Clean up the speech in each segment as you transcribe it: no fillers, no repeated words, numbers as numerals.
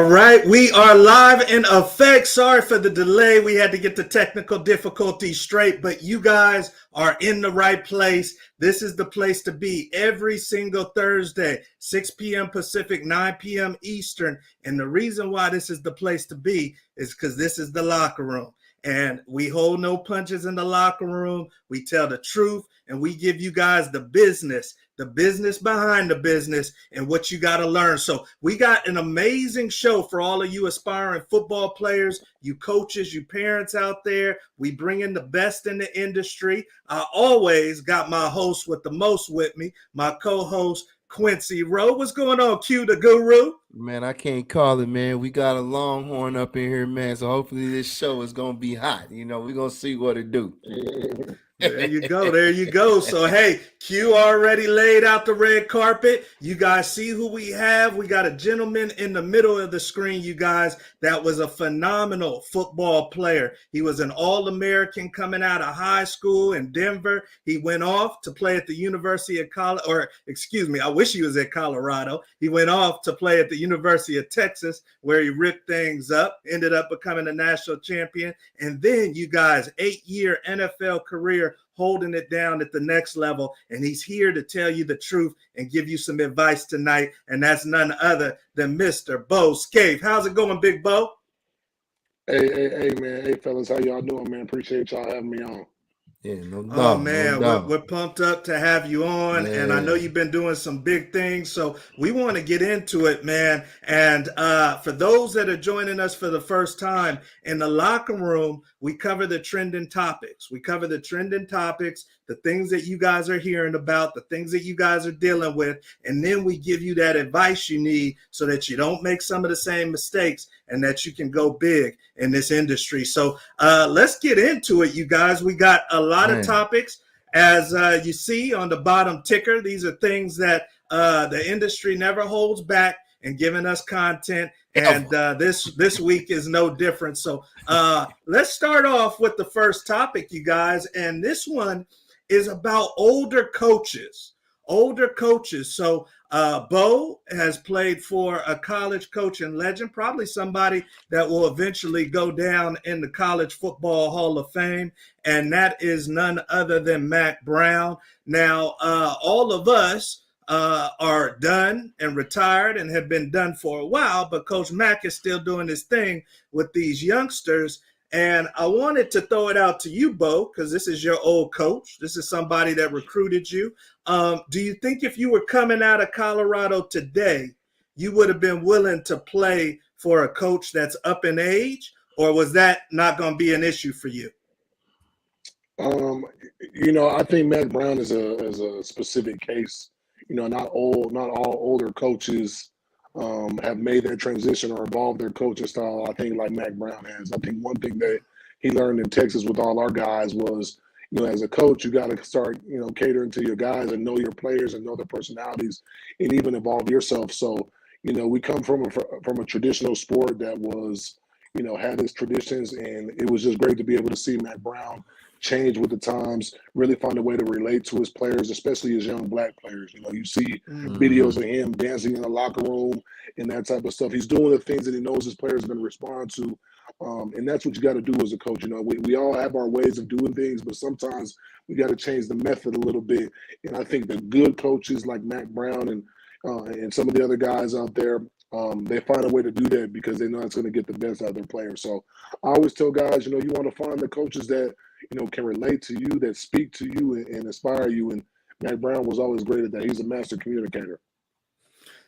All right, we are live in effect. Sorry for the delay. We had to get the technical difficulties straight, but you guys are in the right place. This is the place to be every single Thursday, 6 p.m. Pacific, 9 p.m. Eastern. And the reason why this is the place to be is because this is the locker room. And we hold no punches in the locker room. We tell the truth and we give you guys the business behind the business and what you got to learn. So we got an amazing show for all of you aspiring football players, you coaches, you parents out there. We bring in the best in the industry. I always got my host with the most with me, my co-host, Quincy Rowe. What's going on, Q the Guru? Man, I can't call it, man. We got a Longhorn up in here, man. So hopefully this show is gonna be hot. We're gonna see what it do. There you go. There you go. So, hey, Q already laid out the red carpet. You guys see who we have. We got a gentleman in the middle of the screen, you guys, that was a phenomenal football player. He was an All-American coming out of high school in Denver. He went off to play at the University of I wish he was at Colorado. He went off to play at the University of Texas, where he ripped things up, ended up becoming a national champion. And then, you guys, 8-year NFL career holding it down at the next level. And he's here to tell you the truth and give you some advice tonight. And that's none other than Mr. Bo Scaife. How's it going, Big Bo? Hey, man. Hey, fellas. How y'all doing, man? Appreciate y'all having me on. Yeah, no doubt. Oh, man, no doubt. We're pumped up to have you on. Yeah. And I know you've been doing some big things. So we want to get into it, man. And for those that are joining us for the first time, in the locker room, we cover the trending topics. The things that you guys are hearing about, the things that you guys are dealing with. And then we give you that advice you need so that you don't make some of the same mistakes and that you can go big in this industry. So let's get into it, you guys. We got a lot of topics. As you see on the bottom ticker, these are things that the industry never holds back and giving us content. And this week is no different. So let's start off with the first topic, you guys. And this one is about older coaches. So Bo has played for a college coaching legend, probably somebody that will eventually go down in the College Football Hall of Fame, and that is none other than Mack Brown. Now, all of us are done and retired and have been done for a while, but Coach Mack is still doing his thing with these youngsters. And I wanted to throw it out to you, Bo, because this is your old coach. This is somebody that recruited you. Do you think if you were coming out of Colorado today, you would have been willing to play for a coach that's up in age, or was that not going to be an issue for you? I think Mack Brown is a specific case. Not all older coaches have made their transition or evolved their coaching style, I think, like Mack Brown has. I think one thing that he learned in Texas with all our guys was, as a coach, you got to start, catering to your guys and know your players and know their personalities and even evolve yourself. So, we come from a traditional sport that was, had its traditions, and it was just great to be able to see Mack Brown change with the times, really find a way to relate to his players, especially his young black players. You see videos of him dancing in the locker room and that type of stuff. He's doing the things that he knows his players are going to respond to. And that's what you got to do as a coach. We all have our ways of doing things, but sometimes we got to change the method a little bit. And I think the good coaches like Mack Brown and some of the other guys out there, they find a way to do that because they know it's going to get the best out of their players. So I always tell guys, you want to find the coaches that, can relate to you, that speak to you and inspire you. And Mack Brown was always great at that. He's a master communicator.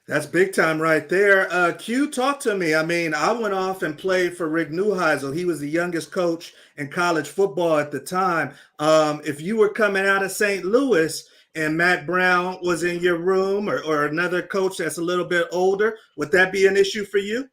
That's big time right there. Q, talk to me. I mean, I went off and played for Rick Neuheisel. He was the youngest coach in college football at the time. If you were coming out of St. Louis and Mack Brown was in your room or another coach that's a little bit older, would that be an issue for you?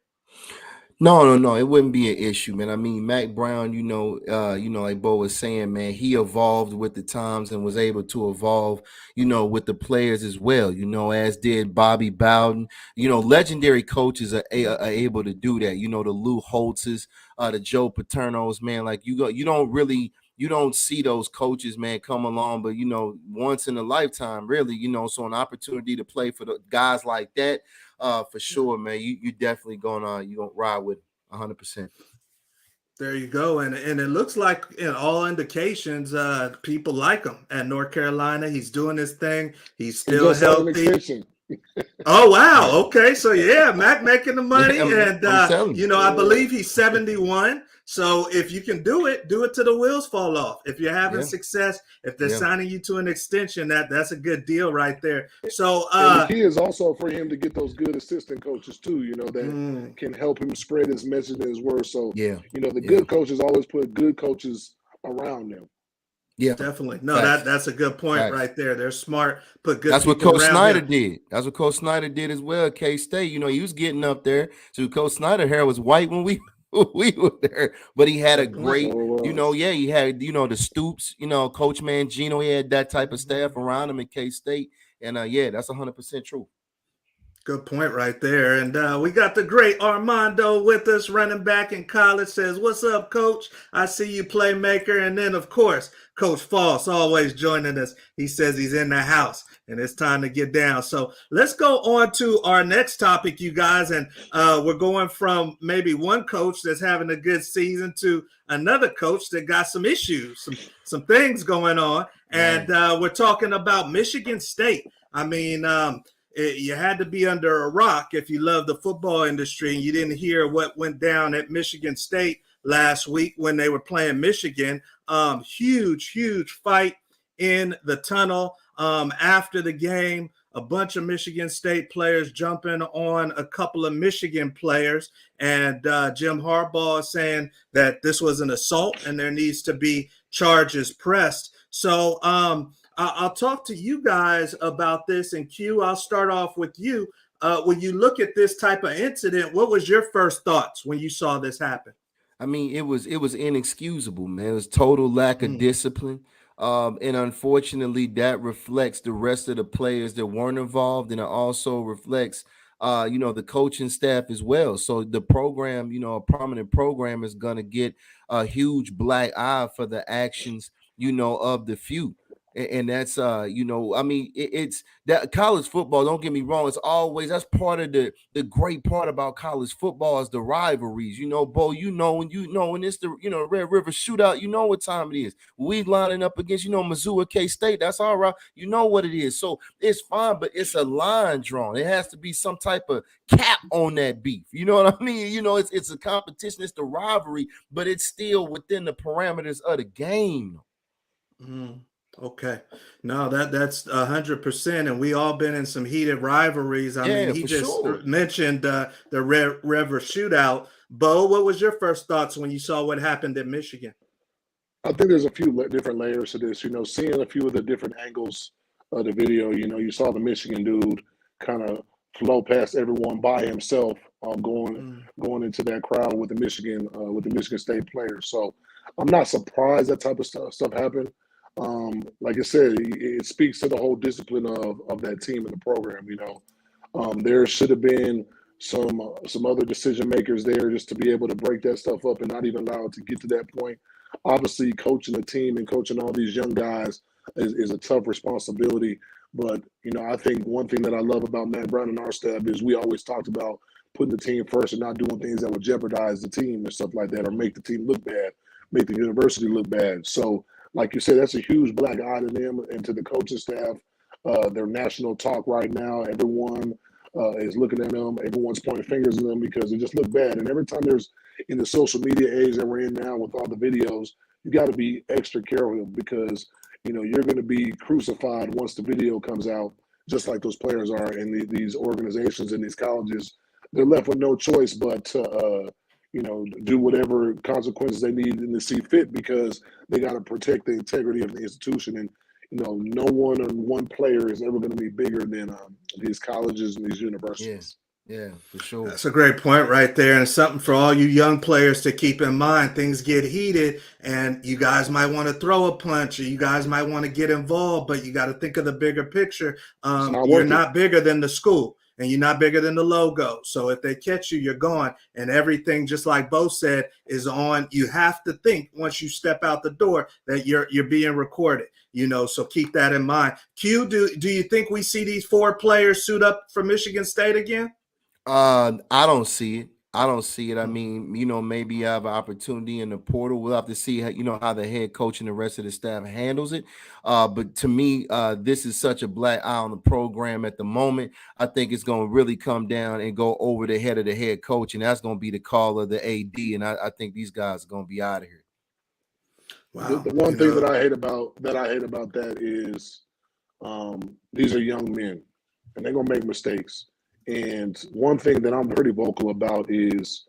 No, it wouldn't be an issue, man. I mean, Mack Brown, like Bo was saying, man, he evolved with the times and was able to evolve, with the players as well, as did Bobby Bowden. Legendary coaches are able to do that. The Lou Holtzes, the Joe Paternos, man, like you don't see those coaches, man, come along, but, once in a lifetime, really, so an opportunity to play for the guys like that. for sure, man. You definitely gonna ride with 100%. There you go. And it looks like in all indications, people like him at North Carolina. He's doing his thing. He's He still just signed an healthy. extension. Oh, wow. Yeah, Okay. So, yeah, Mac making the yeah, money. And, I'm telling you. I Yeah. believe he's 71. So if you can do it till the wheels fall off. If you're having Yeah, success, if they're yeah, signing you to an extension, that's a good deal right there. So, And the key is also for him to get those good assistant coaches too, that mm, can help him spread his message and his word. So, yeah, the yeah, good coaches always put good coaches around them. yeah. definitely. No, Facts, that's a good point facts. right there. They're smart, put good That's what people Coach around Snyder him. did. That's what Coach Snyder did as well. K-State, he was getting up there. So Coach Snyder hair was white when we we were there, but he had a Good point. great, So it was. yeah, he had, the Stoops, Coach Mangino. He had that type of Mhm. staff around him at K-State, and yeah, that's 100% true. Good point right there. And we got the great Armando with us, running back in college. Says, "What's up, Coach? I see you, playmaker." And then, of course, Coach Foss always joining us. He says he's in the house and it's time to get down. So let's go on to our next topic, you guys. And we're going from maybe one coach that's having a good season to another coach that got some issues, some things going on. And we're talking about Michigan State. I mean, you had to be under a rock if you love the football industry and you didn't hear what went down at Michigan State last week when they were playing Michigan. Huge fight in the tunnel after the game. A bunch of Michigan State players jumping on a couple of Michigan players, and Jim Harbaugh is saying that this was an assault and there needs to be charges pressed. So I'll talk to you guys about this. And Q, I'll start off with you. When you look at this type of incident, what was your first thoughts when you saw this happen? I mean, it was inexcusable, man. It was total lack of discipline. And unfortunately, that reflects the rest of the players that weren't involved, and it also reflects the coaching staff as well. So the program, a prominent program is gonna get a huge black eye for the actions, of the few. And that's I mean, it's that college football, don't get me wrong, it's always, that's part of the great part about college football is the rivalries. Bo, when it's the Red River shootout, what time it is. We lining up against Missouri, K-State, that's all right. You know what it is. So it's fine, but it's a line drawn. It has to be some type of cap on that beef. You know what I mean? It's a competition, it's the rivalry, but it's still within the parameters of the game. Okay. No, that's 100%. And we all been in some heated rivalries. I mean, Yeah, he for just sure. mentioned the Red River shootout. Bo, what was your first thoughts when you saw what happened in Michigan? I think there's a few different layers to this. Seeing a few of the different angles of the video. You saw the Michigan dude kind of flow past everyone by himself, going into that crowd with the Michigan State players. So I'm not surprised that type of stuff happened. Like I said, it speaks to the whole discipline of that team and the program. There should have been some other decision makers there just to be able to break that stuff up and not even allow it to get to that point. Obviously, coaching a team and coaching all these young guys is a tough responsibility. But I think one thing that I love about Matt Brown and our staff is we always talked about putting the team first and not doing things that would jeopardize the team and stuff like that, or make the team look bad, make the university look bad. So, like you said, that's a huge black eye to them and to the coaching staff. Their national talk right now, everyone is looking at them. Everyone's pointing fingers at them because they just look bad. And every time there's, in the social media age that we're in now with all the videos, you got to be extra careful because, you're going to be crucified once the video comes out, just like those players are in these organizations and these colleges. They're left with no choice but to, do whatever consequences they need and to see fit because they got to protect the integrity of the institution. And, no one player is ever going to be bigger than these colleges and these universities. Yeah, for sure. That's a great point right there. And it's something for all you young players to keep in mind. Things get heated and you guys might want to throw a punch or you guys might want to get involved, but you got to think of the bigger picture. You're not bigger than the school and you're not bigger than the logo. So if they catch you, you're gone. And everything, just like Bo said, is on. You have to think once you step out the door that you're being recorded. So keep that in mind. Q, do you think we see these 4 players suit up for Michigan State again? I don't see it. I don't see it. I mean, maybe you have an opportunity in the portal. We'll have to see how the head coach and the rest of the staff handles it. But to me, this is such a black eye on the program at the moment. I think it's going to really come down and go over the head of the head coach, and that's going to be the call of the AD. And I think these guys are going to be out of here. Wow. The one thing that I hate about that is these are young men, and they're gonna make mistakes. And one thing that I'm pretty vocal about is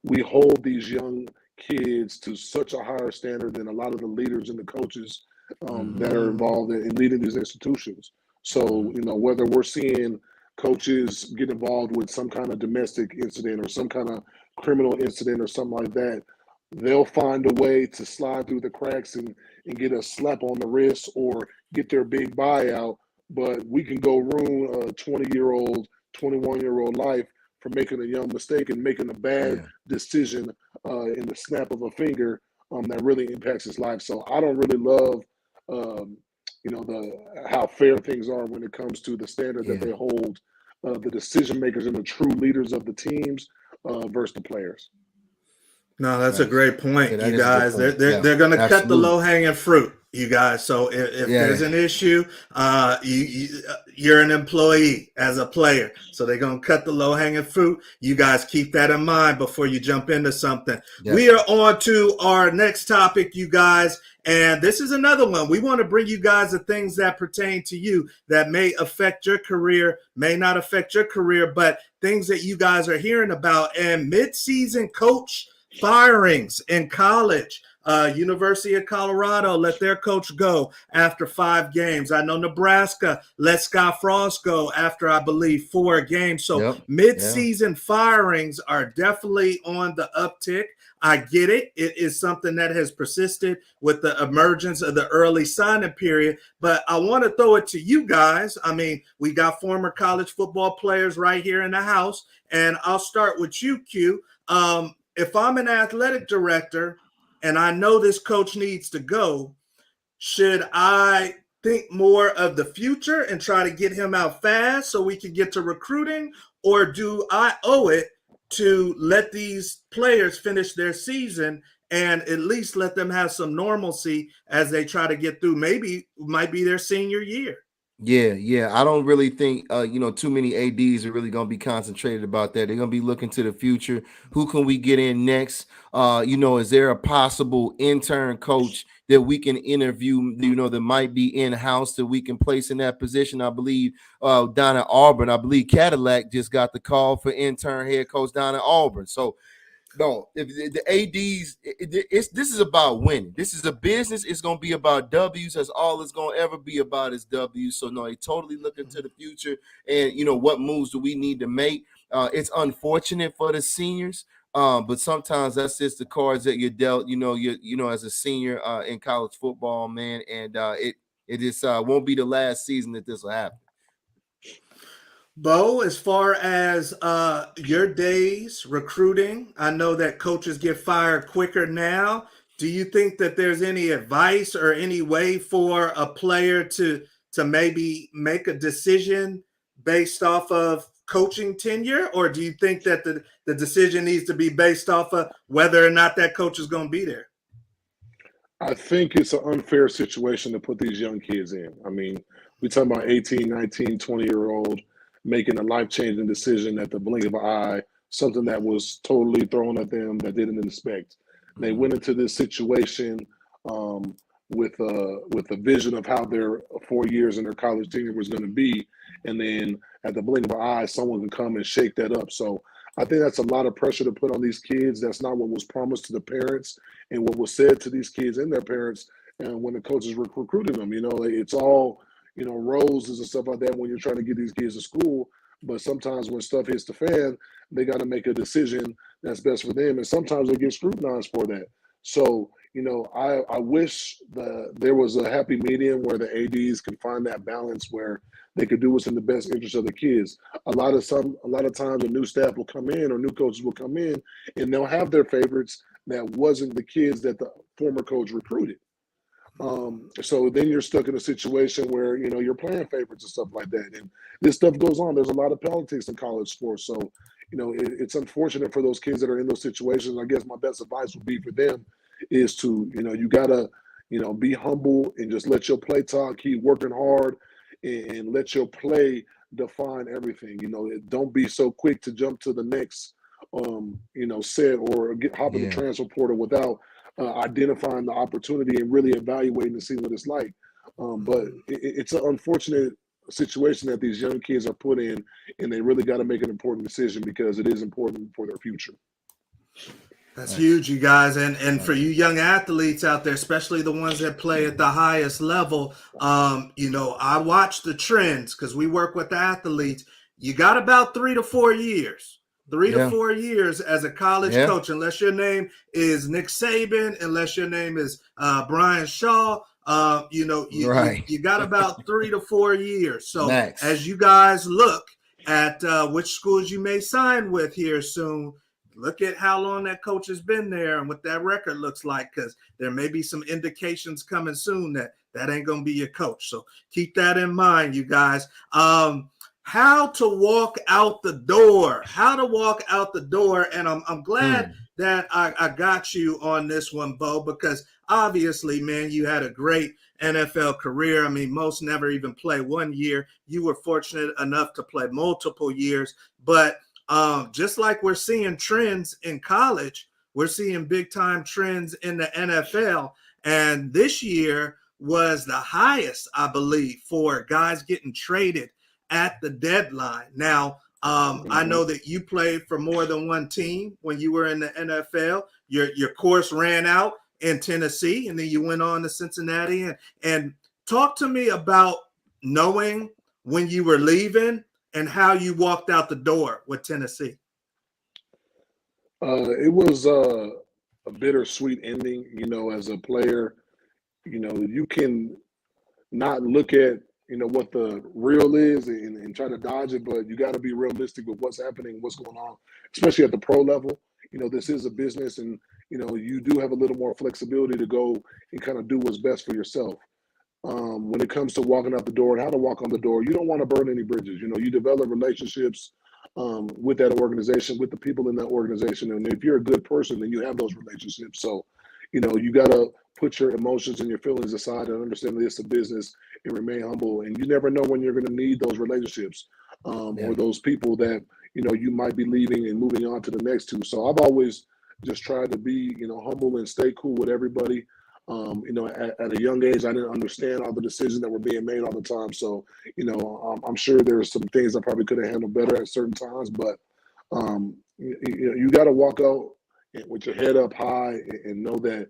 we hold these young kids to such a higher standard than a lot of the leaders and the coaches that are involved in leading these institutions. So, whether we're seeing coaches get involved with some kind of domestic incident or some kind of criminal incident or something like that, they'll find a way to slide through the cracks and get a slap on the wrist or get their big buyout. But we can go ruin a 20-year-old, 21-year-old life for making a young mistake and making a bad decision in the snap of a finger that really impacts his life. So I don't really love, how fair things are when it comes to the standard that they hold the decision makers and the true leaders of the teams versus the players. No, that's a great point, you guys. They're going to cut the low hanging fruit, you guys. So if there's an issue, you're an employee as a player, so they're going to cut the low hanging fruit. You guys keep that in mind before you jump into something. We are on to our next topic, you guys, and this is another one. We want to bring you guys the things that pertain to you that may affect your career, may not affect your career, but things that you guys are hearing about. And mid-season coach firings in college. University of Colorado let their coach go after 5 games. I know Nebraska let Scott Frost go after, I believe, 4 games. So mid-season firings are definitely on the uptick. I get it. It is something that has persisted with the emergence of the early signing period. But I want to throw it to you guys. I mean, we got former college football players right here in the house. And I'll start with you, Q. If I'm an athletic director and I know this coach needs to go, should I think more of the future and try to get him out fast so we can get to recruiting? Or do I owe it to let these players finish their season and at least let them have some normalcy as they try to get through? Maybe it might be their senior year. Yeah. I don't really think too many ADs are really gonna be concentrated about that. They're gonna be looking to the future. Who can we get in next? Is there a possible intern coach that we can interview, that might be in-house that we can place in that position? I believe down at Auburn, I believe Cadillac just got the call for intern head coach down at Auburn. So no, if the ADs, this is about winning. This is a business. It's going to be about W's. That's all it's going to ever be about is W's. So no, they totally looking to the future. And what moves do we need to make? It's unfortunate for the seniors, but sometimes that's just the cards that you're dealt. As a senior in college football, man, and it just won't be the last season that this will happen. Bo, as far as your days recruiting, I know that coaches get fired quicker now. Do you think that there's any advice or any way for a player to maybe make a decision based off of coaching tenure? Or do you think that the decision needs to be based off of whether or not that coach is going to be there? I think it's an unfair situation to put these young kids in. I mean, we talk about 18, 19, 20-year-old making a life-changing decision at the blink of an eye, something that was totally thrown at them that they didn't expect. They went into this situation with a vision of how their 4 years in their college tenure was going to be, and then at the blink of an eye, someone can come and shake that up. So I think that's a lot of pressure to put on these kids. That's not what was promised to the parents and what was said to these kids and their parents when the coaches were recruiting them. It's all roses and stuff like that when you're trying to get these kids to school. But sometimes when stuff hits the fan, they got to make a decision that's best for them. And sometimes they get scrutinized for that. So, I wish there was a happy medium where the ADs can find that balance where they could do what's in the best interest of the kids. A lot of times a new staff will come in or new coaches will come in and they'll have their favorites that wasn't the kids that the former coach recruited. So then you're stuck in a situation where, you're playing favorites and stuff like that. And this stuff goes on. There's a lot of politics in college sports. So, it's unfortunate for those kids that are in those situations. I guess my best advice would be for them is to, you gotta, be humble and just let your play talk, keep working hard, and let your play define everything. Don't be so quick to jump to the next, set or hop in the Yeah. transfer portal without identifying the opportunity and really evaluating to see what it's like. But it's an unfortunate situation that these young kids are put in, and they really got to make an important decision because it is important for their future. That's Nice. huge, you guys. And for you young athletes out there, especially the ones that play at the highest level, I watch the trends because we work with athletes. You got about 3 to 4 years. 3 to Yeah. 4 years as a college Yeah. coach, unless your name is Nick Saban, unless your name is Brian Shaw. Right. You got about 3 to 4 years. So Max. as you guys look at which schools you may sign with here soon, look at how long that coach has been there and what that record looks like, because there may be some indications coming soon that ain't going to be your coach. So keep that in mind, you guys. How to walk out the door. And I'm glad that I got you on this one, Bo, because obviously, man, you had a great NFL career. I mean, most never even play 1 year. You were fortunate enough to play multiple years. But just like we're seeing trends in college, we're seeing big time trends in the NFL. And this year was the highest, I believe, for guys getting traded at the deadline. Now, I know that you played for more than one team when you were in the NFL. Your course ran out in Tennessee, and then you went on to Cincinnati. And talk to me about knowing when you were leaving and how you walked out the door with Tennessee. It was a bittersweet ending. As a player, you can not look at what the real is and try to dodge it, but you got to be realistic with what's happening, what's going on, especially at the pro level. This is a business, and you do have a little more flexibility to go and kind of do what's best for yourself. When it comes to walking out the door and how to walk on the door, you don't want to burn any bridges. You develop relationships with that organization, with the people in that organization, and if you're a good person, then you have those relationships. So, you got to put your emotions and your feelings aside and understand that it's a business and remain humble. And you never know when you're going to need those relationships or those people that, you might be leaving and moving on to the next two. So I've always just tried to be, humble and stay cool with everybody. At a young age, I didn't understand all the decisions that were being made all the time. So, I'm sure there's some things I probably could have handled better at certain times, but you got to walk out with your head up high and know that,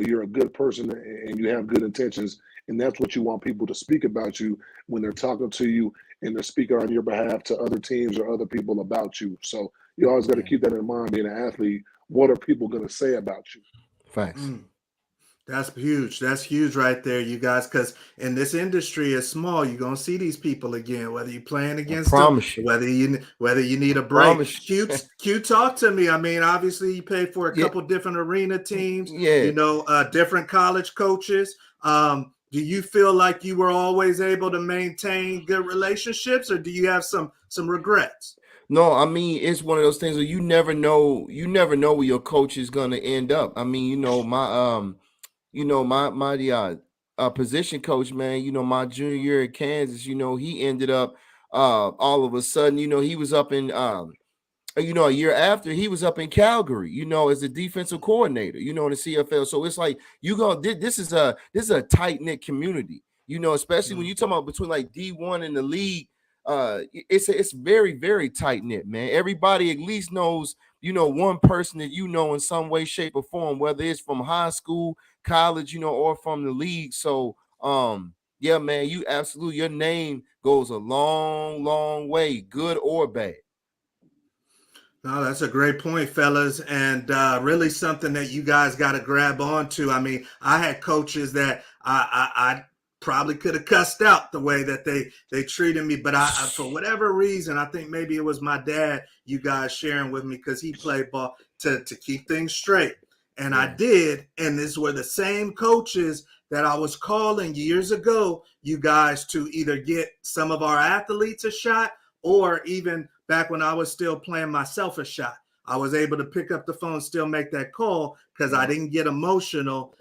you're a good person and you have good intentions. And that's what you want people to speak about you when they're talking to you and they're speaking on your behalf to other teams or other people about you. So you always got to keep that in mind being an athlete. What are people going to say about you? Facts. That's huge. That's huge right there, you guys, because in this industry is small. You're going to see these people again, whether you're playing against them, whether you need a break. Q, talk to me. I mean, obviously you paid for a couple different arena teams, different college coaches. Do you feel like you were always able to maintain good relationships, or do you have some regrets? No, I mean, it's one of those things where you never know where your coach is going to end up. I mean, my position coach, man, my junior year at Kansas, he ended up all of a sudden, he was up in a year after he was up in Calgary, as a defensive coordinator, in the CFL. So it's like this is a tight-knit community, especially when you talk about between like D1 and the league. It's very, very tight-knit, man. Everybody at least knows, one person that in some way, shape, or form, whether it's from high school, college, or from the league. So yeah, man, you absolutely, your name goes a long, long way, good or bad. No, that's a great point, fellas, and really something that you guys got to grab onto. I mean, I had coaches that I probably could have cussed out the way that they treated me, but I for whatever reason, I think maybe it was my dad, you guys sharing with me, because he played ball to keep things straight, and I did, and these were the same coaches that I was calling years ago, you guys, to either get some of our athletes a shot or even back when I was still playing myself a shot. I was able to pick up the phone, still make that call because I didn't get emotional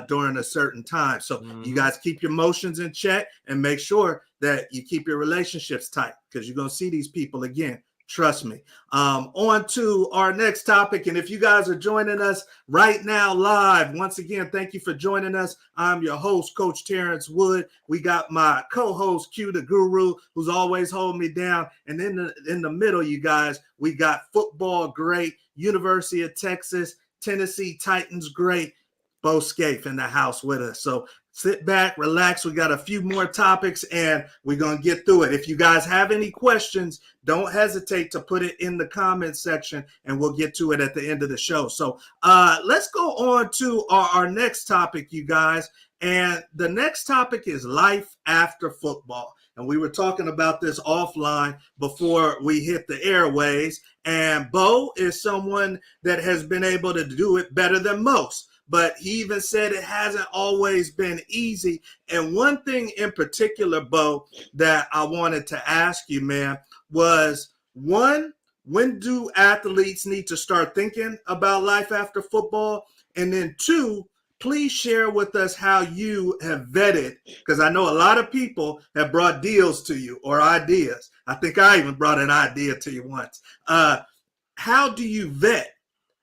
during a certain time. So you guys keep your emotions in check and make sure that you keep your relationships tight because you're going to see these people again. Trust me. On to our next topic. And if you guys are joining us right now live, once again, thank you for joining us. I'm your host, Coach Terrence Wood. We got my co-host, Q the Guru, who's always holding me down. And in the middle, you guys, we got football great, University of Texas, Tennessee Titans great, Bo Scaife in the house with us. So sit back, relax. We got a few more topics and we're going to get through it. If you guys have any questions, don't hesitate to put it in the comment section and we'll get to it at the end of the show. So let's go on to our next topic, you guys. And the next topic is life after football. And we were talking about this offline before we hit the airways. And Bo is someone that has been able to do it better than most. But he even said it hasn't always been easy. And one thing in particular, Bo, that I wanted to ask you, man, was one, when do athletes need to start thinking about life after football? And then two, please share with us how you have vetted, because I know a lot of people have brought deals to you or ideas. I think I even brought an idea to you once. How do you vet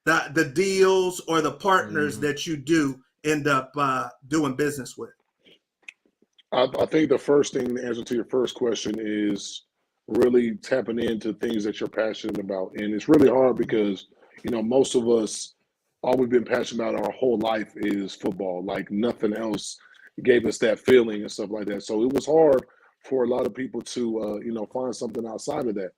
the deals or the partners that you do end up doing business with? I think the first thing, the answer to your first question, is really tapping into things that you're passionate about. And it's really hard because, most of us, all we've been passionate about our whole life is football. Like nothing else gave us that feeling and stuff like that. So it was hard for a lot of people to, find something outside of that.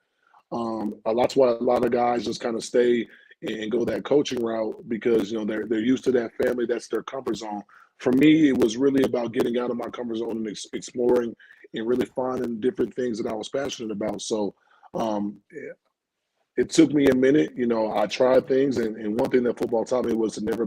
That's why a lot of guys just kind of stay and go that coaching route because they're used to that family. That's their comfort zone. For me, it was really about getting out of my comfort zone and exploring and really finding different things that I was passionate about. So it took me a minute. I tried things, and one thing that football taught me was to never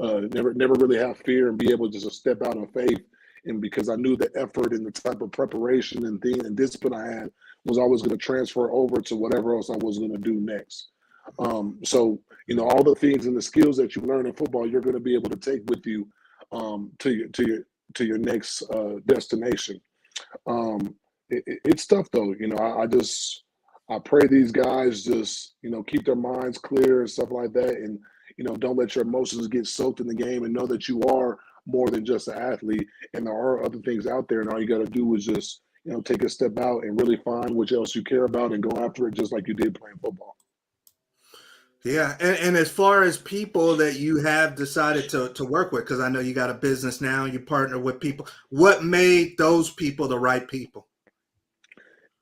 really have fear and be able to just step out on faith. And because I knew the effort and the type of preparation and discipline I had was always going to transfer over to whatever else I was going to do next. So all the things and the skills that you learn in football, you're going to be able to take with you to your next destination. It's tough though. I pray these guys just keep their minds clear and stuff like that, and don't let your emotions get soaked in the game, and know that you are more than just an athlete, and there are other things out there, and all you got to do is just take a step out and really find what else you care about and go after it, just like you did playing football. Yeah, and as far as people that you have decided to work with, because I know you got a business now, you partner with people, what made those people the right people?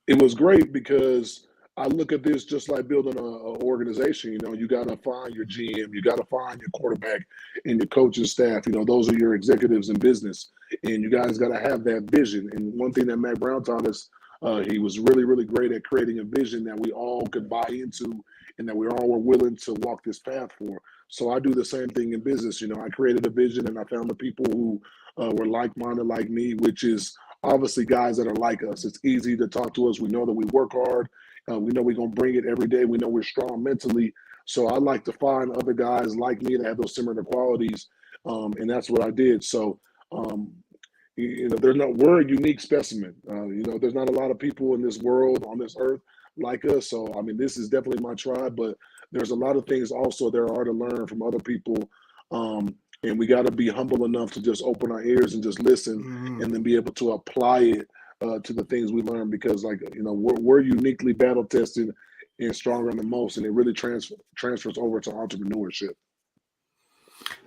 It was great because I look at this just like building an organization. You got to find your GM, you got to find your quarterback and your coaching staff. Those are your executives in business, and you guys got to have that vision. And one thing that Mac Brown taught us, he was really, really great at creating a vision that we all could buy into and that we all were willing to walk this path for. So I do the same thing in business. I created a vision and I found the people who were like-minded like me, which is obviously guys that are like us. It's easy to talk to us. We know that we work hard. We know we're going to bring it every day. We know we're strong mentally. So I like to find other guys like me that have those similar qualities. And that's what I did. So, we're a unique specimen. There's not a lot of people in this world, on this earth, like us. So, this is definitely my tribe, but there's a lot of things also there are to learn from other people. And we got to be humble enough to just open our ears and just listen and then be able to apply it to the things we learn, because we're uniquely battle tested and stronger than most. And it really transfers over to entrepreneurship.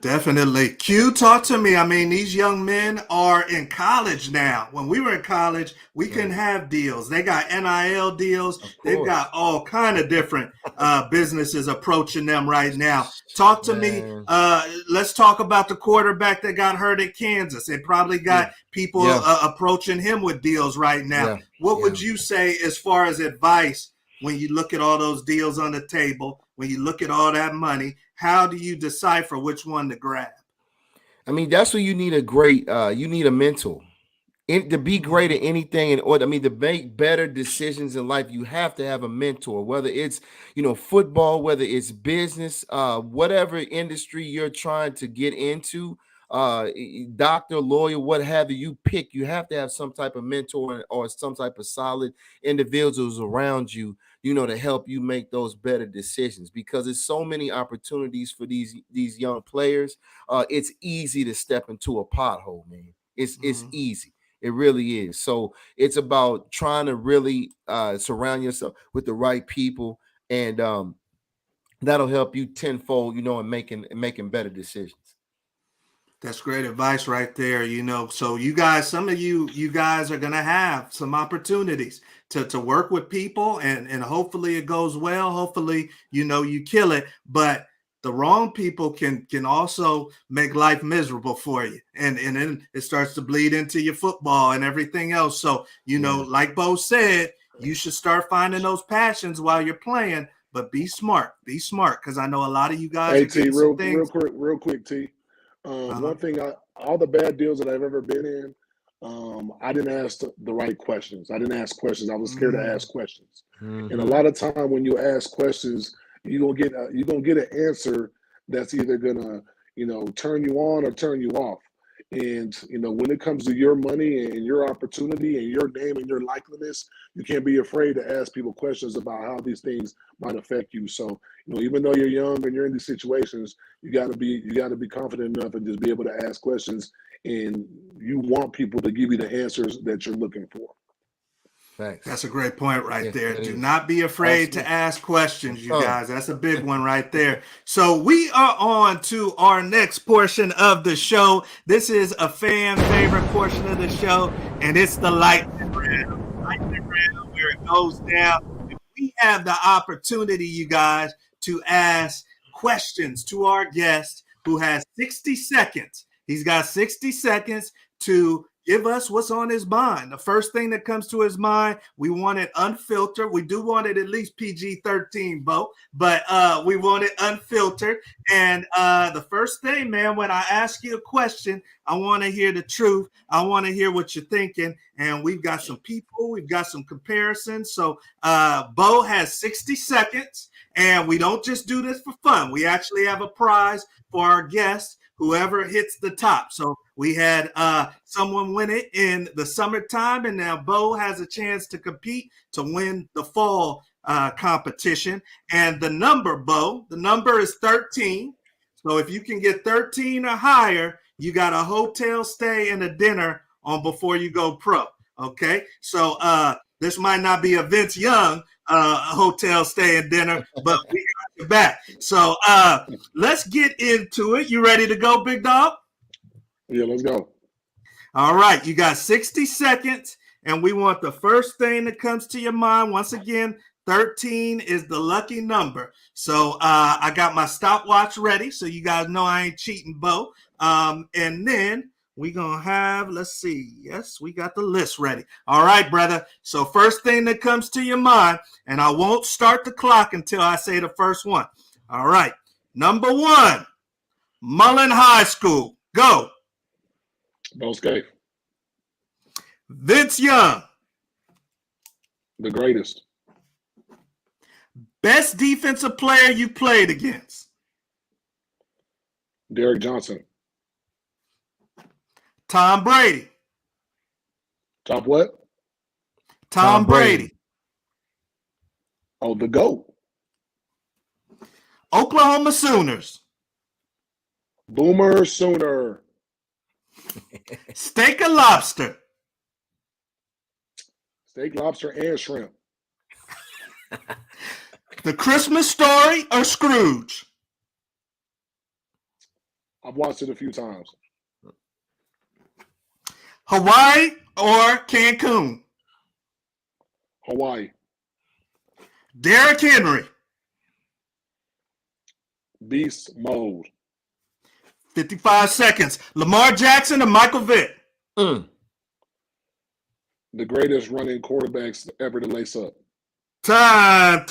Definitely. Q, talk to me. These young men are in college now. When we were in college, we couldn't have deals. They got NIL deals. They've got all kind of different businesses approaching them right now. Talk to me. Let's talk about the quarterback that got hurt at Kansas. They probably got people approaching him with deals right now. What would you say as far as advice when you look at all those deals on the table, when you look at all that money? How do you decipher which one to grab? That's where you need a great, you need a mentor. To be great at anything, to make better decisions in life, you have to have a mentor, whether it's, football, whether it's business, whatever industry you're trying to get into, doctor, lawyer, what have you pick, you have to have some type of mentor or some type of solid individuals around you, to help you make those better decisions, because there's so many opportunities for these young players. It's easy to step into a pothole, man. It's easy. It really is. So it's about trying to really surround yourself with the right people, and that'll help you tenfold, in making better decisions. That's great advice right there. So you guys, some of you guys are gonna have some opportunities to work with people, and hopefully it goes well. Hopefully, you kill it. But the wrong people can also make life miserable for you. And then it starts to bleed into your football and everything else. So, like Bo said, you should start finding those passions while you're playing, but be smart. Be smart, because I know a lot of you guys Hey, are getting T, some things. real quick, T. One thing, all the bad deals that I've ever been in, I didn't ask the right questions. I didn't ask questions. I was scared to ask questions. And a lot of time when you ask questions, you're gonna get an answer that's either gonna, turn you on or turn you off. And when it comes to your money and your opportunity and your name and your likeliness, you can't be afraid to ask people questions about how these things might affect you. So, even though you're young and you're in these situations, you got to be confident enough and just be able to ask questions. And you want people to give you the answers that you're looking for. Thanks. That's a great point right there. Do is. not be afraid Absolutely. to ask questions, you guys. That's a big one right there. So we are on to our next portion of the show. This is a fan favorite portion of the show, and it's the lightning round. Lightning round, where it goes down. We have the opportunity, you guys, to ask questions to our guest, who has 60 seconds. He's got 60 seconds to give us what's on his mind. The first thing that comes to his mind, we want it unfiltered. We do want it at least PG-13, Bo, but we want it unfiltered. And the first thing, man, when I ask you a question, I want to hear the truth. I want to hear what you're thinking. And we've got some people, we've got some comparisons. So Bo has 60 seconds, and we don't just do this for fun. We actually have a prize for our guests, whoever hits the top. So we had someone win it in the summertime, and now Bo has a chance to compete to win the fall competition. And the number, Bo, the number is 13. So if you can get 13 or higher, you got a hotel stay and a dinner on before you go pro. Okay, so this might not be a Vince Young hotel stay and dinner, but we got your back. So let's get into it. You ready to go, big dog? Yeah, let's go. All right, you got 60 seconds, and we want the first thing that comes to your mind. Once again, 13 is the lucky number. So I got my stopwatch ready, so you guys know I ain't cheating, Bo. And then we're going to have, let's see. Yes, we got the list ready. All right, brother. So first thing that comes to your mind, and I won't start the clock until I say the first one. All right. Number one, Mullen High School. Go. Bo Scaife. Vince Young. The greatest. Best defensive player you played against. Derek Johnson. Tom Brady. Top what? Tom Brady. Oh, the GOAT. Oklahoma Sooners. Boomer Sooner. Steak or lobster. Steak, lobster, and shrimp. The Christmas Story or Scrooge. I've watched it a few times. Hawaii or Cancun. Hawaii. Derrick Henry. Beast mode. 55 seconds. Lamar Jackson or Michael Vick. The greatest running quarterbacks ever to lace up. Time.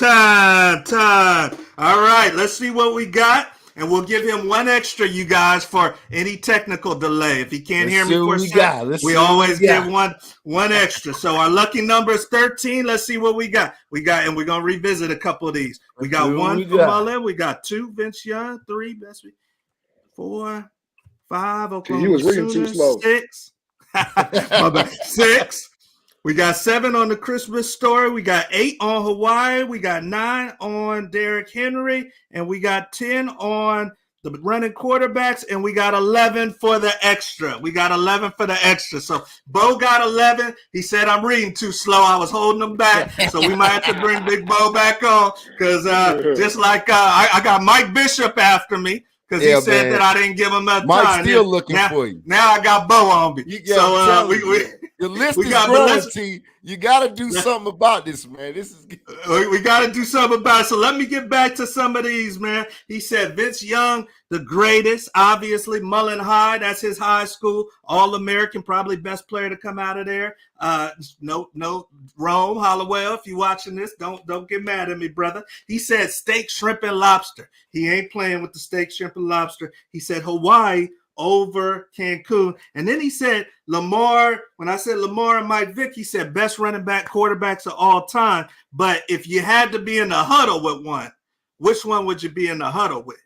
All right, let's see what we got. And we'll give him one extra, you guys, for any technical delay. If he can't Let's hear me see for what a we sec, got. Let's we see what we always give got. one extra. So our lucky number is 13. Let's see what we got. And we're gonna revisit a couple of these. We Let's see got what one we for got. Mullen. We got 2 Vince Young, 3 Best, 4, 5 See, he Oklahoma was reading too Sooners, slow. 6. My bad. 6. We got 7 on the Christmas story. We got 8 on Hawaii. We got 9 on Derrick Henry. And we got 10 on the running quarterbacks. And we got 11 for the extra. So Bo got 11. He said, I'm reading too slow. I was holding him back. So we might have to bring Big Bo back on. Because just like I got Mike Bishop after me. Because he said that I didn't give him enough Mike's time. still looking for you. Now I got Bo on me. Your list is growing, T. You got to do something about this, man. This is we got to do something about it. So let me get back to some of these, man. He said Vince Young, the greatest, obviously. Mullen High, that's his high school. All-American, probably best player to come out of there. No, Rome, Hollowell, if you're watching this, don't get mad at me, brother. He said steak, shrimp, and lobster. He ain't playing with the steak, shrimp, and lobster. He said Hawaii over Cancun. And then he said Lamar, when I said Lamar and Mike Vick, he said best running back quarterbacks of all time. But if you had to be in the huddle with one, which one would you be in the huddle with?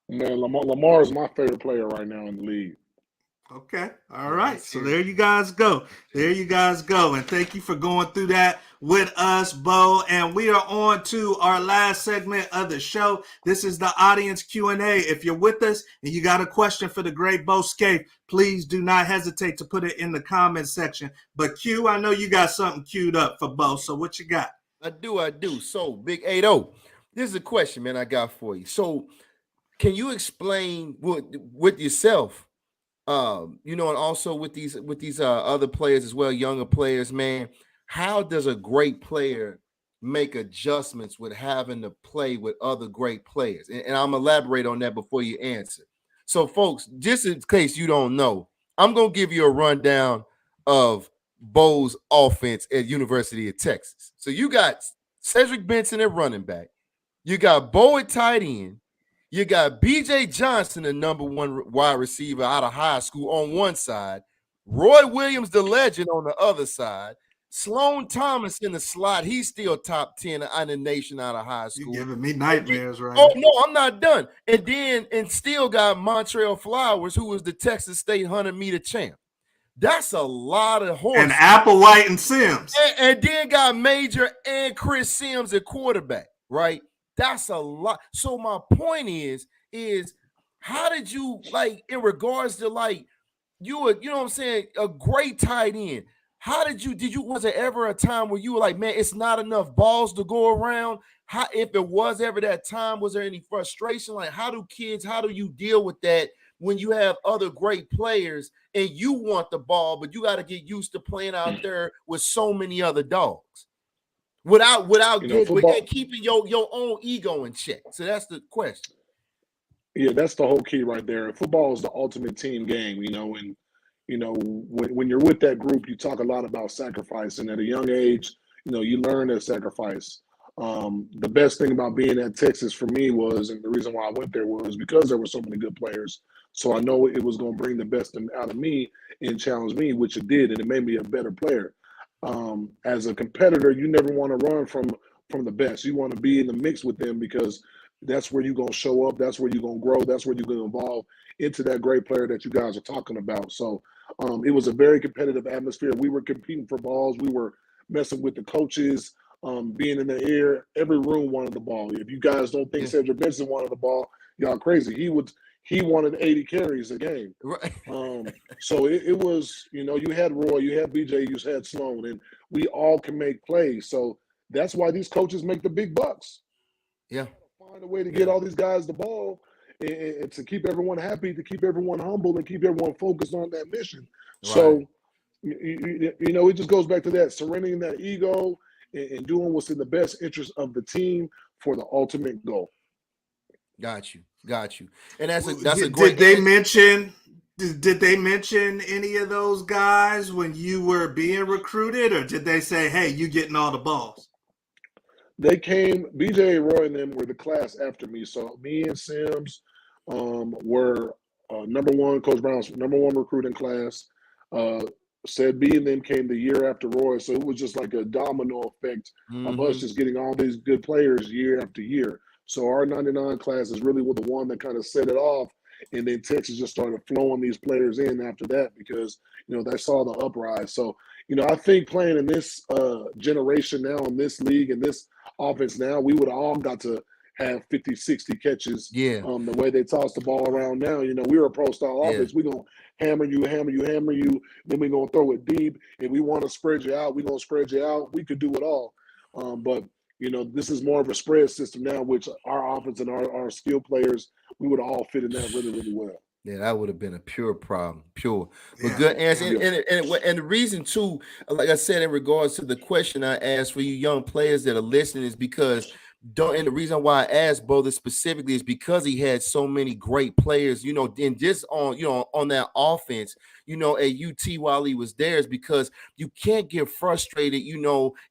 Man, Lamar is my favorite player right now in the league. Okay. All right. So there you guys go. And thank you for going through that with us, Bo. And we are on to our last segment of the show. This is the audience Q&A. If you're with us and you got a question for the great Bo Scaife, please do not hesitate to put it in the comment section. But Q, I know you got something queued up for Bo. So what you got? I do. So, Big 80, this is a question, man, I got for you. So, can you explain with yourself, and also with these other players as well, younger players, man, how does a great player make adjustments with having to play with other great players? And I'm gonna elaborate on that before you answer. So, folks, just in case you don't know, I'm gonna give you a rundown of Bo's offense at University of Texas. So you got Cedric Benson at running back, you got Bo at tight end. You got B.J. Johnson, the number 1 wide receiver out of high school, on one side. Roy Williams, the legend, on the other side. Sloan Thomas in the slot. He's still top 10 in the nation out of high school. You're giving me nightmares right now. Oh, now. no, I'm not done. And still got Montrell Flowers, who was the Texas State 100-meter champ. That's a lot of horses. And Applewhite and Sims. And then got Major and Chris Sims at quarterback, right? That's a lot. So my point is how did you, like, in regards to, like, you were, you know what I'm saying, a great tight end. How did you was there ever a time where you were like, man, it's not enough balls to go around? How, if it was ever that time, was there any frustration? Like, how do you deal with that when you have other great players and you want the ball, but you got to get used to playing out there with so many other dogs? Without keeping your own ego in check. So that's the question. Yeah, that's the whole key right there. Football is the ultimate team game, and when you're with that group, you talk a lot about sacrifice, and at a young age, you learn that sacrifice. The best thing about being at Texas for me was, and the reason why I went there was because there were so many good players. So I know it was going to bring the best out of me and challenge me, which it did, and it made me a better player. As a competitor, you never want to run from the best. You want to be in the mix with them because that's where you're going to show up. That's where you're going to grow. That's where you're going to evolve into that great player that you guys are talking about. So it was a very competitive atmosphere. We were competing for balls. We were messing with the coaches, being in the air. Every room wanted the ball. If you guys don't think Cedric Benson wanted the ball, y'all crazy. He wanted 80 carries a game. Right. So it was, you had Roy, you had BJ, you had Sloan, and we all can make plays. So that's why these coaches make the big bucks. Yeah. Find a way to get all these guys the ball and to keep everyone happy, to keep everyone humble, and keep everyone focused on that mission. Right. So, it just goes back to that, surrendering that ego and doing what's in the best interest of the team for the ultimate goal. Got you. And that's a great. Did they mention any of those guys when you were being recruited, or did they say, "Hey, you getting all the balls"? They came. BJ, Roy, and them were the class after me. So me and Sims, were Coach Brown's number one recruiting class. Said B and then came the year after Roy. So it was just like a domino effect of us just getting all these good players year after year. So our 99 class is really the one that kind of set it off. And then Texas just started flowing these players in after that because, they saw the uprise. So, I think playing in this generation now, in this league, in this offense now, we would have all got to have 50, 60 catches. Yeah. The way they toss the ball around now, we're a pro-style offense. We're going to hammer you. Then we're going to throw it deep. If we want to spread you out, we're going to spread you out. We could do it all. But this is more of a spread system now, which our offense and our skill players, we would all fit in that really, really well. Yeah, that would have been a pure problem, pure. But good answer. And the reason, too, like I said, in regards to the question I asked for you young players that are listening is because and the reason why I asked Bo this specifically is because he had so many great players, and just on that offense, at UT while he was there is because you can't get frustrated,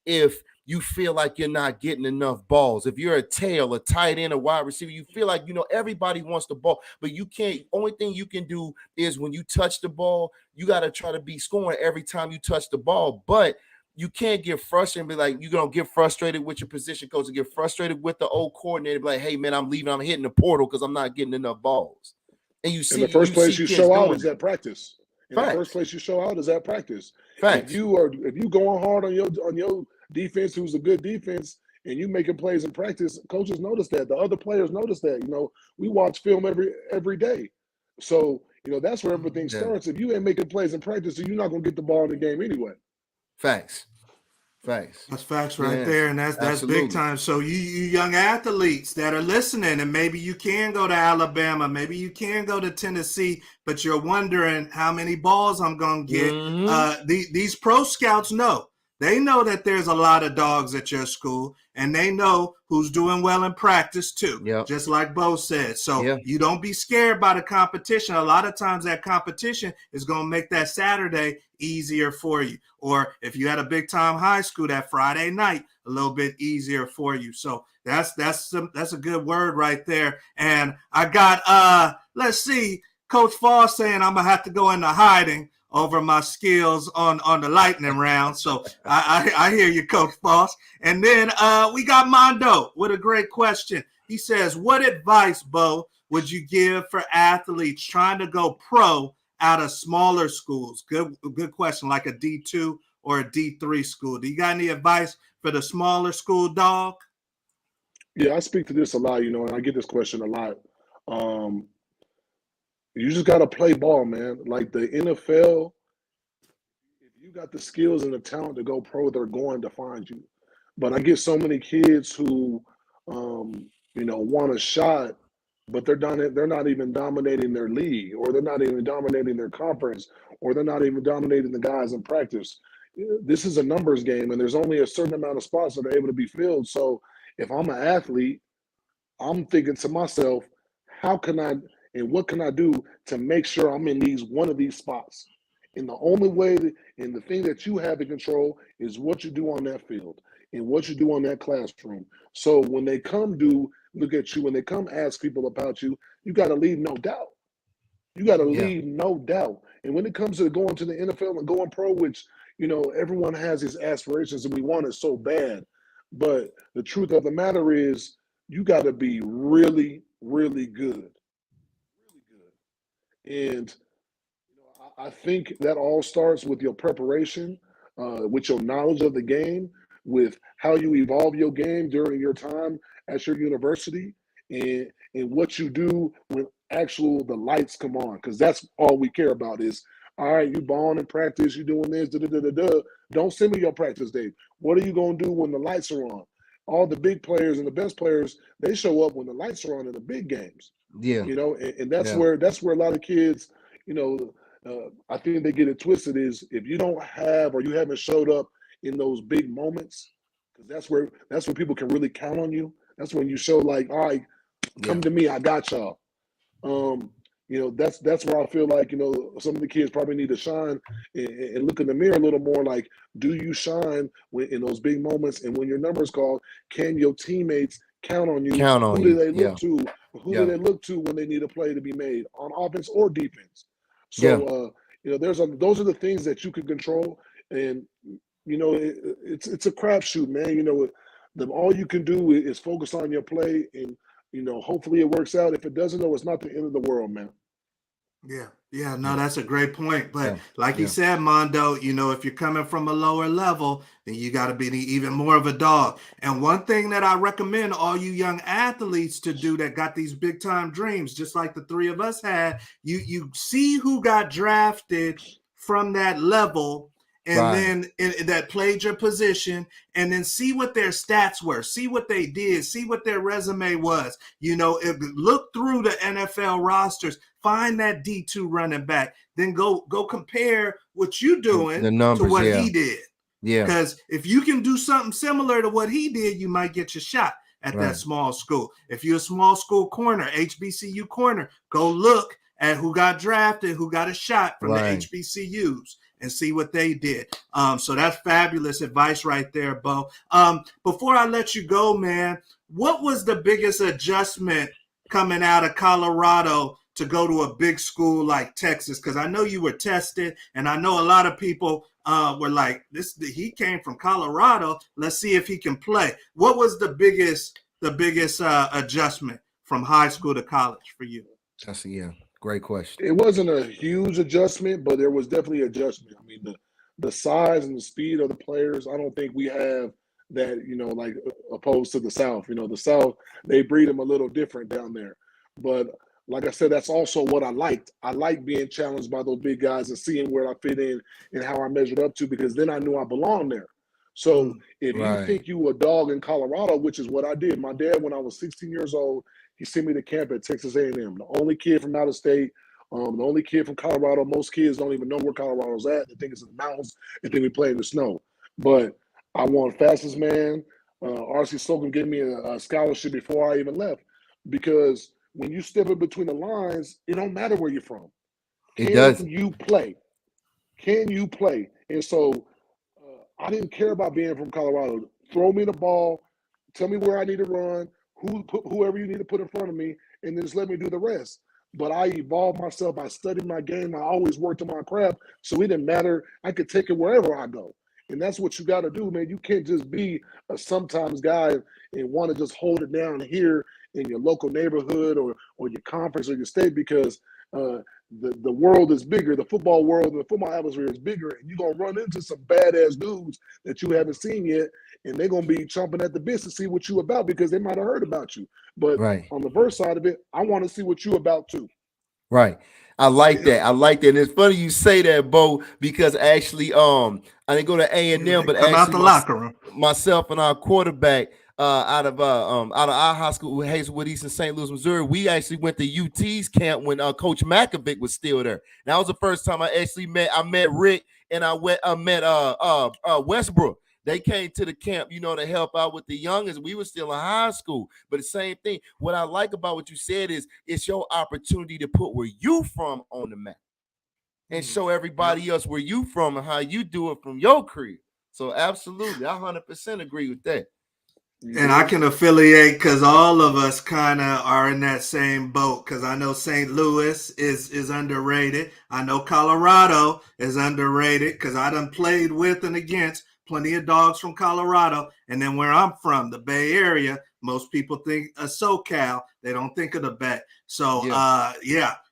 if you feel like you're not getting enough balls. If you're a tail, a tight end, a wide receiver, you feel like, everybody wants the ball, but you can't. Only thing you can do is when you touch the ball, you got to try to be scoring every time you touch the ball. But you can't get frustrated and be like, you're going to get frustrated with your position coach and get frustrated with the old coordinator. Be like, hey, man, I'm leaving. I'm hitting the portal because I'm not getting enough balls. And you see, the first place you show out is at practice. The first place you show out is at practice. Facts. If you going hard on your defense, who's a good defense, and you making plays in practice, coaches notice that. The other players notice that. We watch film every day. So, that's where everything starts. If you ain't making plays in practice, you're not going to get the ball in the game anyway. Facts. That's facts right there, and that's big time. So you young athletes that are listening, and maybe you can go to Alabama, maybe you can go to Tennessee, but you're wondering how many balls I'm going to get. These pro scouts know. They know that there's a lot of dogs at your school, and they know who's doing well in practice too, just like Bo said. So you don't be scared by the competition. A lot of times that competition is going to make that Saturday easier for you. Or if you had a big-time high school, that Friday night, a little bit easier for you. So that's a good word right there. And I got, let's see, Coach Fall saying I'm going to have to go into hiding over my skills on the lightning round. So I hear you, Coach Foss. And then we got Mondo with a great question. He says, what advice, Bo, would you give for athletes trying to go pro out of smaller schools? Good question, like a D2 or a D3 school. Do you got any advice for the smaller school dog? Yeah, I speak to this a lot, and I get this question a lot. You just got to play ball, man. Like the NFL, if you got the skills and the talent to go pro, they're going to find you. But I get so many kids who, want a shot, but they're not even dominating their league, or they're not even dominating their conference, or they're not even dominating the guys in practice. This is a numbers game, and there's only a certain amount of spots that are able to be filled. So if I'm an athlete, I'm thinking to myself, how can I – and what can I do to make sure I'm in one of these spots? And the only way, and the thing that you have to control is what you do on that field and what you do on that classroom. So when they come look at you, when they come ask people about you, you got to leave no doubt. You got to leave no doubt. And when it comes to going to the NFL and going pro, which, everyone has his aspirations and we want it so bad. But the truth of the matter is you got to be really, really good. And I think that all starts with your preparation, with your knowledge of the game, with how you evolve your game during your time at your university, and what you do when the lights come on, because that's all we care about is, all right, you balling in practice, you doing this, Don't send me your practice day. What are you going to do when the lights are on? All the big players and the best players, they show up when the lights are on in the big games. Yeah. And that's where a lot of kids, I think they get it twisted is if you don't have, or you haven't showed up in those big moments, because that's where people can really count on you. That's when you show like, all right, come to me, I got y'all. That's where I feel like, some of the kids probably need to shine and look in the mirror a little more. Like, do you shine in those big moments? And when your number's called, can your teammates count on you? Who do they look to Who do they look to when they need a play to be made on offense or defense? So, those are the things that you can control. And, it's a crapshoot, man. All you can do is focus on your play and, hopefully it works out. If it doesn't, though, it's not the end of the world, man. Yeah, no, that's a great point. But like you Yeah. said, Mondo, if you're coming from a lower level, then you got to be even more of a dog. And one thing that I recommend all you young athletes to do that got these big time dreams, just like the three of us had, you see who got drafted from that level and then that played your position, and then see what their stats were, see what they did, see what their resume was. Look through the NFL rosters, find that D2 running back, then go compare what you're doing the numbers, to what he did. Yeah. Because if you can do something similar to what he did, you might get your shot at that small school. If you're a small school corner, HBCU corner, go look at who got drafted, who got a shot from the HBCUs, and see what they did. So that's fabulous advice right there, Bo. Before I let you go, man, what was the biggest adjustment coming out of Colorado to go to a big school like Texas? Because I know you were tested, and I know a lot of people were like, he came from Colorado. Let's see if he can play. What was the biggest adjustment from high school to college for you? That's great question. It wasn't a huge adjustment, but there was definitely adjustment. I mean, the size and the speed of the players, I don't think we have that, like opposed to the South. The South, they breed them a little different down there. But like I said, that's also what I liked. I like being challenged by those big guys and seeing where I fit in and how I measured up to, because then I knew I belonged there. So if you think you a dog in Colorado, which is what I did, my dad, when I was 16 years old, he sent me to camp at Texas A&M. The only kid from out of state, the only kid from Colorado. Most kids don't even know where Colorado's at. They think it's in the mountains. They think we play in the snow. But I won fastest man. R.C. Slocum gave me a scholarship before I even left, because when you step in between the lines, it don't matter where you're from. Can you play? Can you play? And so I didn't care about being from Colorado. Throw me the ball. Tell me where I need to run. Whoever you need to put in front of me, and then just let me do the rest. But I evolved myself. I studied my game. I always worked on my craft, so it didn't matter. I could take it wherever I go. And that's what you got to do, man. You can't just be a sometimes guy and want to just hold it down here in your local neighborhood or your conference or your state, because the world is bigger. The football world and the football atmosphere is bigger, and you're going to run into some badass dudes that you haven't seen yet, and they're going to be chomping at the bits to see what you about, because they might have heard about you. But on the verse side of it, I want to see what you about too. Right. I like that. I like that. And it's funny you say that, Bo, because actually, I didn't go to A&M, but come actually out the locker room. Myself and our quarterback out of our high school, Hazelwood East in St. Louis, Missouri, we actually went to UT's camp when Coach Makovic was still there. That was the first time I actually met Rick, and I met Westbrook. They came to the camp, to help out with the youngest. We were still in high school, but the same thing. What I like about what you said is it's your opportunity to put where you from on the map and show everybody else where you from and how you do it from your career. So absolutely, I 100% agree with that. And I can affiliate, because all of us kind of are in that same boat, because I know St. Louis is underrated. I know Colorado is underrated, because I done played with and against plenty of dogs from Colorado. And then where I'm from, the Bay Area, most people think of SoCal. They don't think of the Bay. So,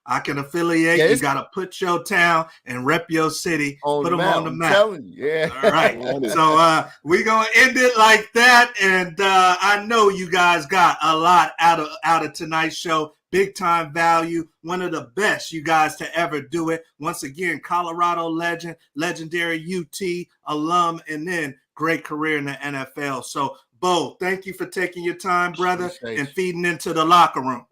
I can affiliate. You got to put your town and rep your city, put them on the map. I'm telling you, All right. So we're going to end it like that. And I know you guys got a lot out of tonight's show. Big time value. One of the best you guys to ever do it. Once again, Colorado legend, legendary UT alum, and then great career in the NFL. So, Bo, thank you for taking your time, brother, and feeding into the locker room.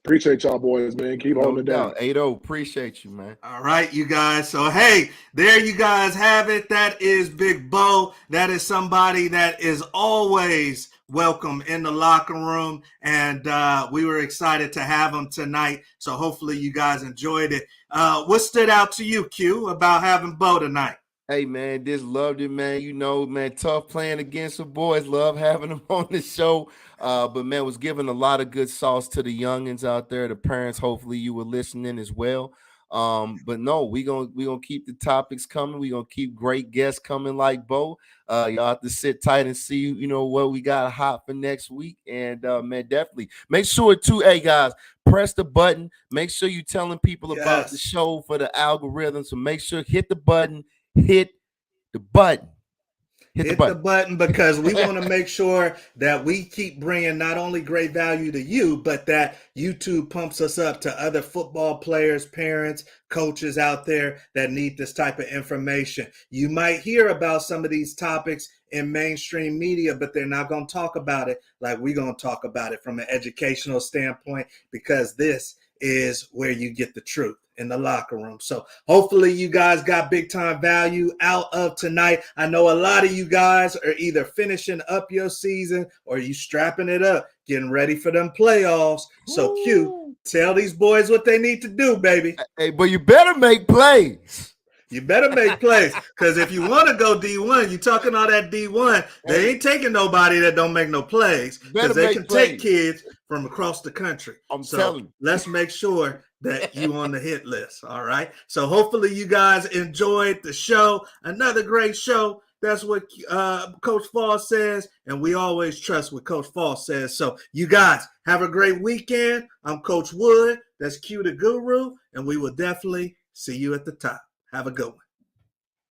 Appreciate y'all boys, man. Keep holding it down. 8-0. Appreciate you, man. All right, you guys. So, hey, there you guys have it. That is Big Bo. That is somebody that is always welcome in the locker room. And we were excited to have him tonight. So hopefully you guys enjoyed it. What stood out to you, Q, about having Bo tonight? Hey man, just loved it, man. You know, man, tough playing against the boys. Love having them on the show. But man, was giving a lot of good sauce to the youngins out there, the parents. Hopefully you were listening as well. But no, we gonna keep the topics coming. We gonna keep great guests coming like Bo. Y'all have to sit tight and see, you know, what we got hot for next week. And man, definitely make sure too, hey guys, press the button. Make sure you telling people about the Yes. show for the algorithm. So make sure hit the button. Hit the button. Hit the Hit the button. button because we want to make sure that we keep bringing not only great value to you, but that YouTube pumps us up to other football players, parents, coaches out there that need this type of information. You might hear about some of these topics in mainstream media, but they're not going to talk about it like we're going to talk about it from an educational standpoint, because this is where you get the truth in the locker room. So hopefully you guys got big time value out of tonight. I know a lot of you guys are either finishing up your season or you strapping it up, getting ready for them playoffs. So Q, tell these boys what they need to do, baby. Hey, but you better make plays. You better make plays, because if you want to go D1, you talking all that D1, they ain't taking nobody that don't make no plays, because they can take kids from across the country. I'm So telling you. let's make sure that you on the hit list. All right. So hopefully you guys enjoyed the show. Another great show. That's what Coach Fall says, and we always trust what Coach Fall says. So you guys have a great weekend. I'm Coach Wood. That's Q the Guru, and we will definitely see you at the top. Have a good one.